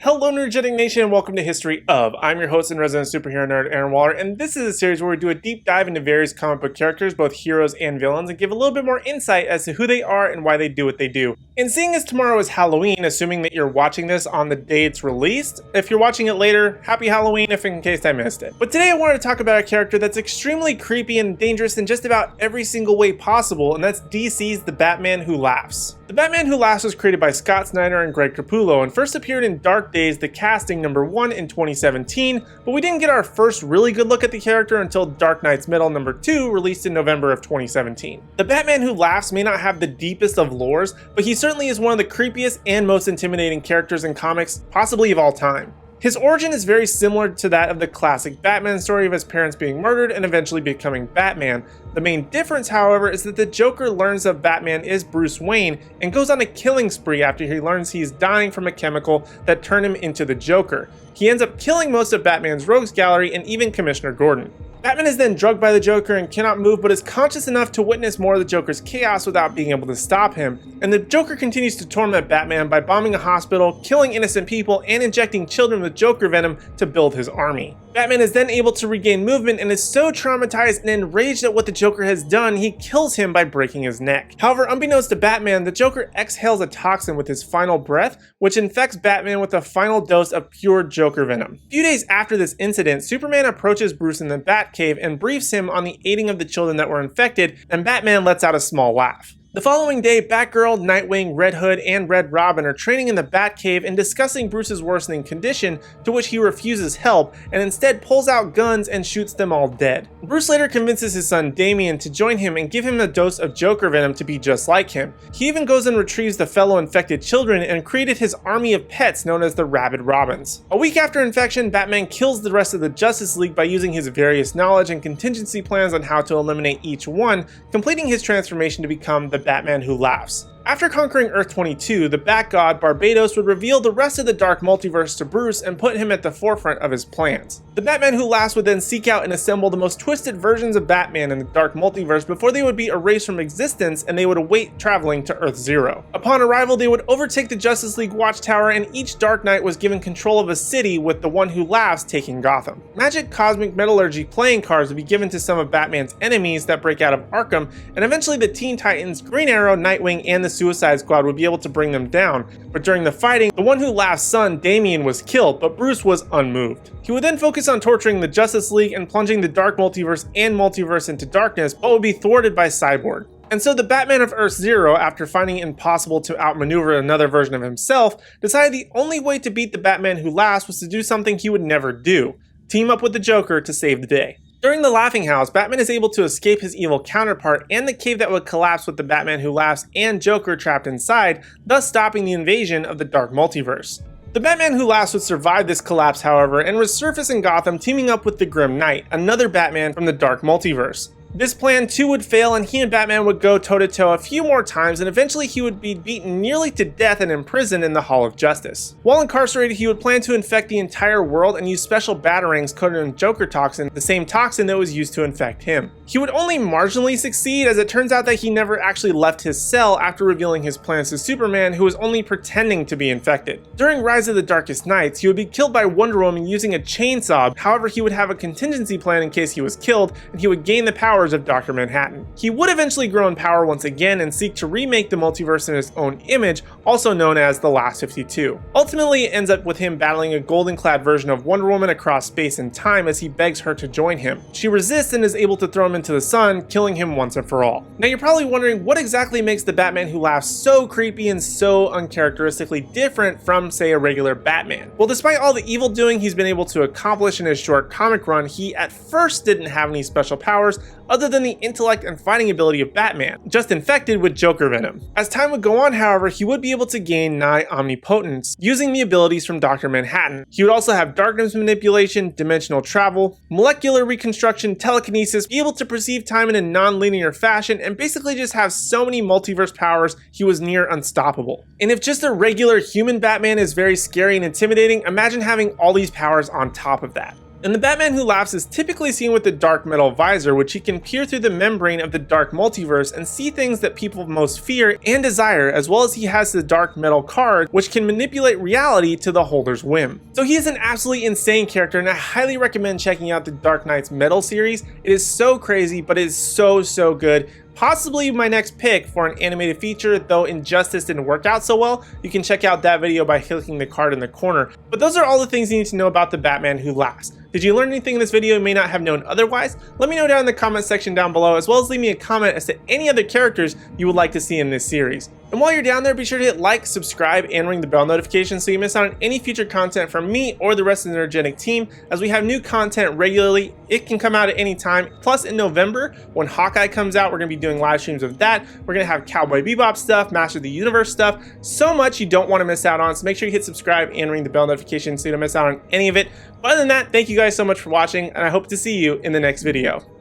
Hello Energetic Nation and welcome to History of. I'm your host and resident superhero nerd Aaron Waller, and this is a series where we do a deep dive into various comic book characters, both heroes and villains, and give a little bit more insight as to who they are and why they do what they do. And seeing as tomorrow is Halloween, assuming that you're watching this on the day it's released, if you're watching it later, happy Halloween if in case I missed it. But today I wanted to talk about a character that's extremely creepy and dangerous in just about every single way possible, and that's DC's The Batman Who Laughs. The Batman Who Laughs was created by Scott Snyder and Greg Capullo and first appeared in Dark Days, The Casting #1 in 2017, but we didn't get our first really good look at the character until Dark Knight's Metal #2, released in November of 2017. The Batman Who Laughs may not have the deepest of lores, but he certainly is one of the creepiest and most intimidating characters in comics, possibly of all time. His origin is very similar to that of the classic Batman story of his parents being murdered and eventually becoming Batman. The main difference, however, is that the Joker learns that Batman is Bruce Wayne and goes on a killing spree after he learns he's dying from a chemical that turned him into the Joker. He ends up killing most of Batman's rogues gallery and even Commissioner Gordon. Batman is then drugged by the Joker and cannot move, but is conscious enough to witness more of the Joker's chaos without being able to stop him, and the Joker continues to torment Batman by bombing a hospital, killing innocent people, and injecting children with Joker venom to build his army. Batman is then able to regain movement and is so traumatized and enraged at what the Joker has done, he kills him by breaking his neck. However, unbeknownst to Batman, the Joker exhales a toxin with his final breath, which infects Batman with a final dose of pure Joker venom. A few days after this incident, Superman approaches Bruce in the Batcave and briefs him on the aiding of the children that were infected, and Batman lets out a small laugh. The following day, Batgirl, Nightwing, Red Hood, and Red Robin are training in the Batcave and discussing Bruce's worsening condition, to which he refuses help and instead pulls out guns and shoots them all dead. Bruce later convinces his son Damian to join him and give him a dose of Joker venom to be just like him. He even goes and retrieves the fellow infected children and created his army of pets known as the Rabid Robins. A week after infection, Batman kills the rest of the Justice League by using his various knowledge and contingency plans on how to eliminate each one, completing his transformation to become the Batman Who Laughs. After conquering Earth 22, the Bat God Barbados would reveal the rest of the Dark Multiverse to Bruce and put him at the forefront of his plans. The Batman Who Laughs would then seek out and assemble the most twisted versions of Batman in the Dark Multiverse before they would be erased from existence and they would await traveling to Earth Zero. Upon arrival, they would overtake the Justice League Watchtower, and each Dark Knight was given control of a city, with the one who laughs taking Gotham. Magic Cosmic Metallurgy playing cards would be given to some of Batman's enemies that break out of Arkham, and eventually the Teen Titans, Green Arrow, Nightwing, and the Suicide Squad would be able to bring them down, but during the fighting, the one who laughs' son, Damian, was killed, but Bruce was unmoved. He would then focus on torturing the Justice League and plunging the Dark Multiverse and Multiverse into darkness, but would be thwarted by Cyborg. And so the Batman of Earth Zero, after finding it impossible to outmaneuver another version of himself, decided the only way to beat the Batman Who Laughs was to do something he would never do: team up with the Joker to save the day. During the Laughing House, Batman is able to escape his evil counterpart and the cave that would collapse with the Batman Who Laughs and Joker trapped inside, thus stopping the invasion of the Dark Multiverse. The Batman Who Laughs would survive this collapse, however, and resurface in Gotham, teaming up with the Grim Knight, another Batman from the Dark Multiverse. This plan too would fail, and he and Batman would go toe-to-toe a few more times, and eventually he would be beaten nearly to death and imprisoned in the Hall of Justice. While incarcerated, he would plan to infect the entire world and use special batarangs coated in Joker toxin, the same toxin that was used to infect him. He would only marginally succeed, as it turns out that he never actually left his cell after revealing his plans to Superman, who was only pretending to be infected. During Rise of the Darkest Knights, he would be killed by Wonder Woman using a chainsaw. However, he would have a contingency plan in case he was killed, and he would gain the powers of Dr. Manhattan. He would eventually grow in power once again and seek to remake the multiverse in his own image, also known as the Last 52. Ultimately, it ends up with him battling a golden-clad version of Wonder Woman across space and time as he begs her to join him. She resists and is able to throw him into the sun, killing him once and for all. Now you're probably wondering what exactly makes the Batman Who Laughs so creepy and so uncharacteristically different from, say, a regular Batman. Well, despite all the evil doing he's been able to accomplish in his short comic run, he at first didn't have any special powers other than the intellect and fighting ability of Batman, just infected with Joker venom. As time would go on, however, he would be able to gain nigh omnipotence, using the abilities from Dr. Manhattan. He would also have darkness manipulation, dimensional travel, molecular reconstruction, telekinesis, be able to perceive time in a non-linear fashion, and basically just have so many multiverse powers, he was near unstoppable. And if just a regular human Batman is very scary and intimidating, imagine having all these powers on top of that. And the Batman Who Laughs is typically seen with the dark metal visor, which he can peer through the membrane of the dark multiverse and see things that people most fear and desire, as well as he has the dark metal card, which can manipulate reality to the holder's whim. So he is an absolutely insane character, and I highly recommend checking out the Dark Knight's Metal series. It is so crazy, but it is so good. Possibly my next pick for an animated feature, though Injustice didn't work out so well. You can check out that video by clicking the card in the corner. But those are all the things you need to know about the Batman Who Laughs. Did you learn anything in this video you may not have known otherwise? Let me know down in the comment section down below, as well as leave me a comment as to any other characters you would like to see in this series. And while you're down there, be sure to hit like, subscribe, and ring the bell notification so you miss out on any future content from me or the rest of the Energetic team, as we have new content regularly. It can come out at any time. Plus, in November, when Hawkeye comes out, we're going to be doing live streams of that. We're going to have Cowboy Bebop stuff, Master of the Universe stuff, so much you don't want to miss out on. So make sure you hit subscribe and ring the bell notification so you don't miss out on any of it. But other than that, thank you guys so much for watching, and I hope to see you in the next video.